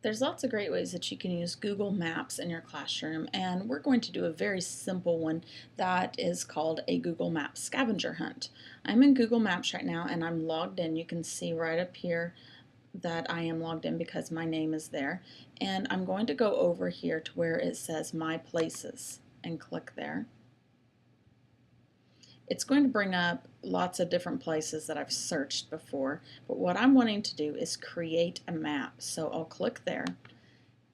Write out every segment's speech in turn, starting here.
There's lots of great ways that you can use Google Maps in your classroom, and we're going to do a very simple one that is called a Google Maps scavenger hunt. I'm in Google Maps right now and I'm logged in. You can see right up here that I am logged in because my name is there. And I'm going to go over here to where it says My Places and click there. It's going to bring up lots of different places that I've searched before, but what I'm wanting to do is create a map. So I'll click there,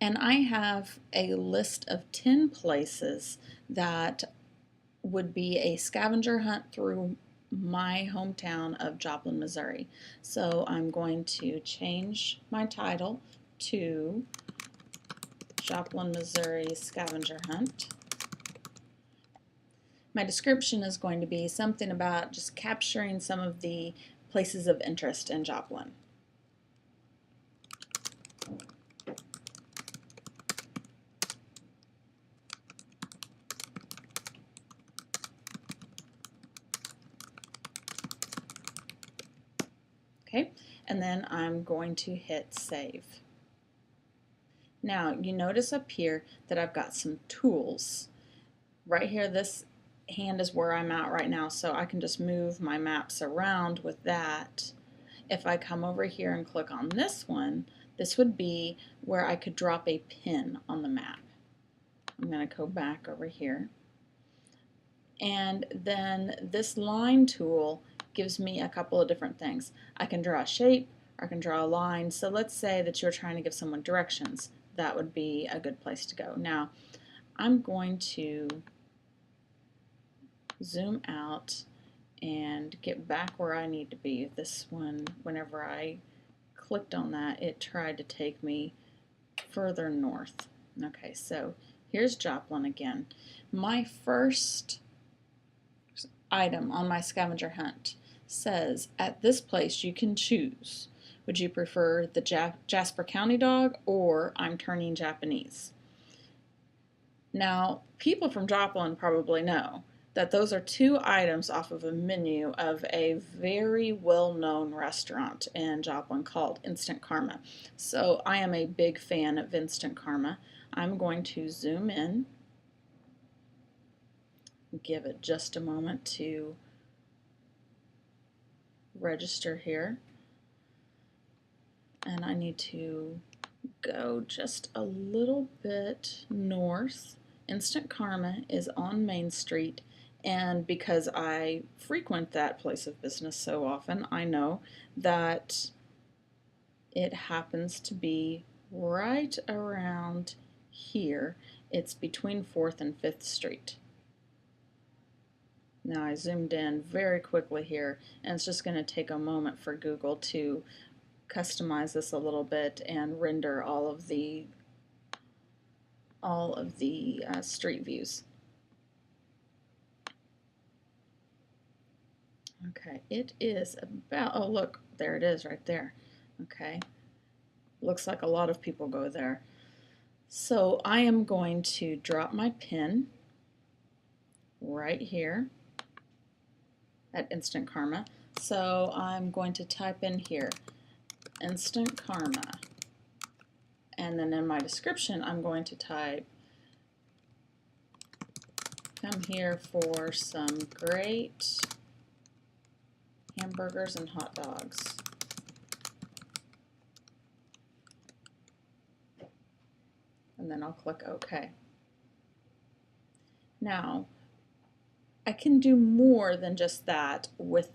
and I have a list of 10 places that would be a scavenger hunt through my hometown of Joplin, Missouri. So I'm going to change my title to Joplin, Missouri Scavenger Hunt. My description is going to be something about just capturing some of the places of interest in Joplin. Okay, and then I'm going to hit save. Now you notice up here that I've got some tools. Right here, this hand is where I'm at right now, so I can just move my maps around with that. If I come over here and click on this one, this would be where I could drop a pin on the map. I'm going to go back over here. And then this line tool gives me a couple of different things. I can draw a shape, or I can draw a line. So let's say that you're trying to give someone directions. That would be a good place to go. Now, I'm going to zoom out and get back where I need to be. This one, whenever I clicked on that, it tried to take me further north. Okay, so here's Joplin again. My first item on my scavenger hunt says, at this place you can choose. Would you prefer the Jasper County dog or I'm turning Japanese? Now, people from Joplin probably know that those are two items off of a menu of a very well-known restaurant in Joplin called Instant Karma. So I am a big fan of Instant Karma. I'm going to zoom in, give it just a moment to register here, and I need to go just a little bit north. Instant Karma is on Main Street, and because I frequent that place of business so often, I know that it happens to be right around here. It's between 4th and 5th Street. Now I zoomed in very quickly here, and it's just going to take a moment for Google to customize this a little bit and render all of the street views. Okay, it is about, oh look, there it is right there. Okay, looks like a lot of people go there. So I am going to drop my pin right here at Instant Karma. So I'm going to type in here, Instant Karma. And then in my description, I'm going to type, come here for some great hamburgers and hot dogs. And then I'll click OK. Now, I can do more than just that with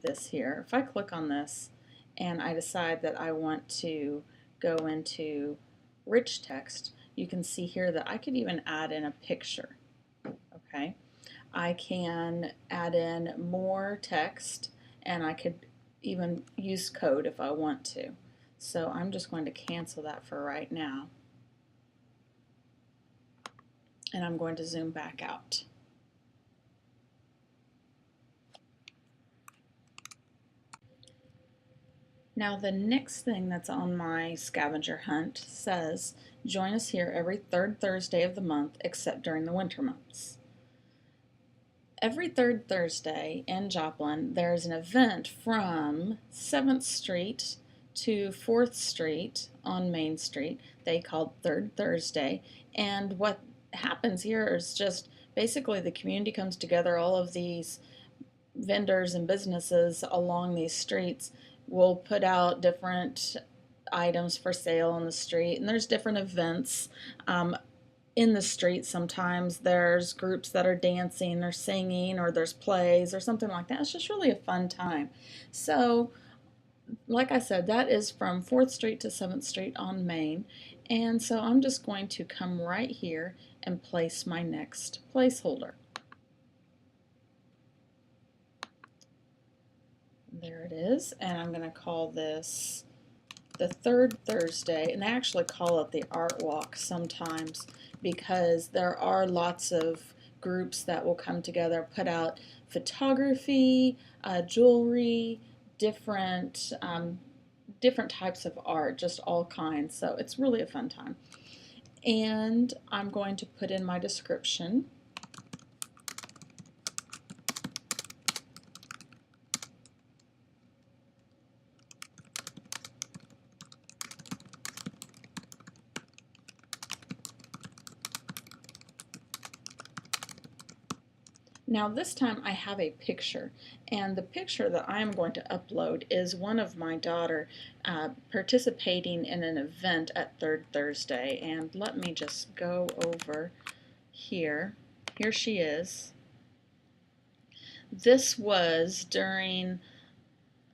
this here. If I click on this and I decide that I want to go into rich text, you can see here that I could even add in a picture. Okay, I can add in more text, and I could even use code if I want to. So I'm just going to cancel that for right now, and I'm going to zoom back out. Now the next thing that's on my scavenger hunt says, join us here every third Thursday of the month except during the winter months. Every third Thursday in Joplin, there's an event from 7th Street to 4th Street on Main Street. They called Third Thursday. And what happens here is just basically the community comes together, all of these vendors and businesses along these streets will put out different items for sale on the street, and there's different events in the street. Sometimes there's groups that are dancing or singing, or there's plays or something like that. It's just really a fun time. So like I said, that is from 4th Street to 7th Street on Main. And so I'm just going to come right here and place my next placeholder. There it is, and I'm going to call this the 3rd Thursday, and they actually call it the Art Walk sometimes because there are lots of groups that will come together, put out photography, jewelry, different types of art, just all kinds. So it's really a fun time. And I'm going to put in my description. Now this time I have a picture, and the picture that I am going to upload is one of my daughter participating in an event at 3rd Thursday. And let me just go over here. Here she is. This was during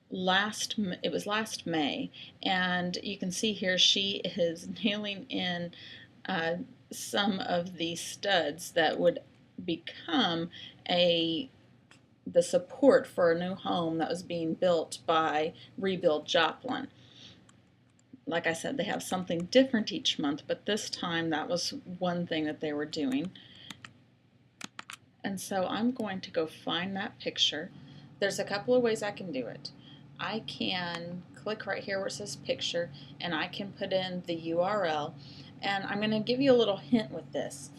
last May, and you can see here she is nailing in some of the studs that would become the support for a new home that was being built by Rebuild Joplin. Like I said, they have something different each month, but this time that was one thing that they were doing. And so I'm going to go find that picture. There's a couple of ways I can do it. I can click right here where it says picture, and I can put in the URL, and I'm going to give you a little hint with this.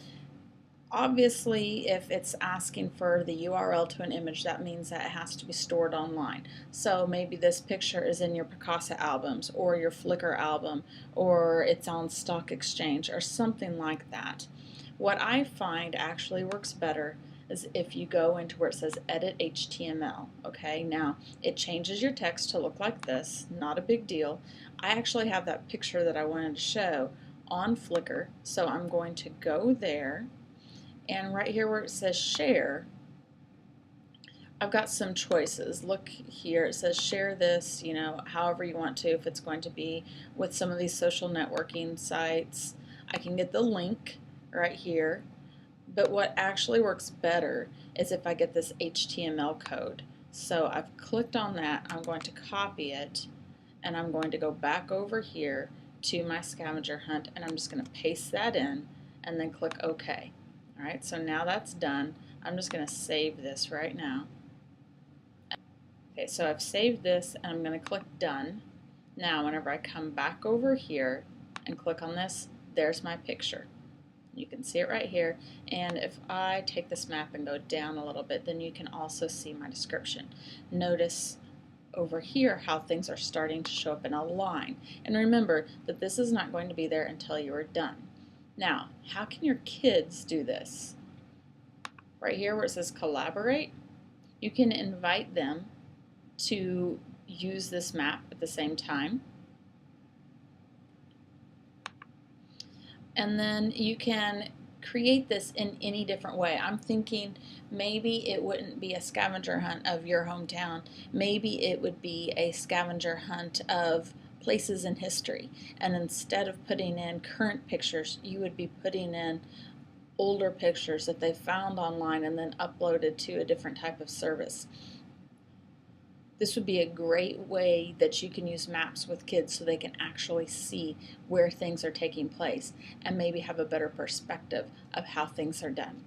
Obviously, if it's asking for the URL to an image, that means that it has to be stored online. So maybe this picture is in your Picasa albums or your Flickr album, or it's on Stock Exchange or something like that. What I find actually works better is if you go into where it says Edit HTML. Okay, now it changes your text to look like this, not a big deal. I actually have that picture that I wanted to show on Flickr, so I'm going to go there. And right here where it says share, I've got some choices. Look here, it says share this, you know, however you want to. If it's going to be with some of these social networking sites, I can get the link right here. But what actually works better is if I get this HTML code. So I've clicked on that, I'm going to copy it, and I'm going to go back over here to my scavenger hunt, and I'm just going to paste that in and then click OK. Alright, so now that's done. I'm just going to save this right now. Okay, so I've saved this, and I'm going to click Done. Now, whenever I come back over here and click on this, there's my picture. You can see it right here, and if I take this map and go down a little bit, then you can also see my description. Notice over here how things are starting to show up in a line. And remember that this is not going to be there until you are done. Now, how can your kids do this? Right here where it says collaborate, you can invite them to use this map at the same time. And then you can create this in any different way. I'm thinking maybe it wouldn't be a scavenger hunt of your hometown. Maybe it would be a scavenger hunt of places in history, and instead of putting in current pictures, you would be putting in older pictures that they found online and then uploaded to a different type of service. This would be a great way that you can use maps with kids so they can actually see where things are taking place and maybe have a better perspective of how things are done.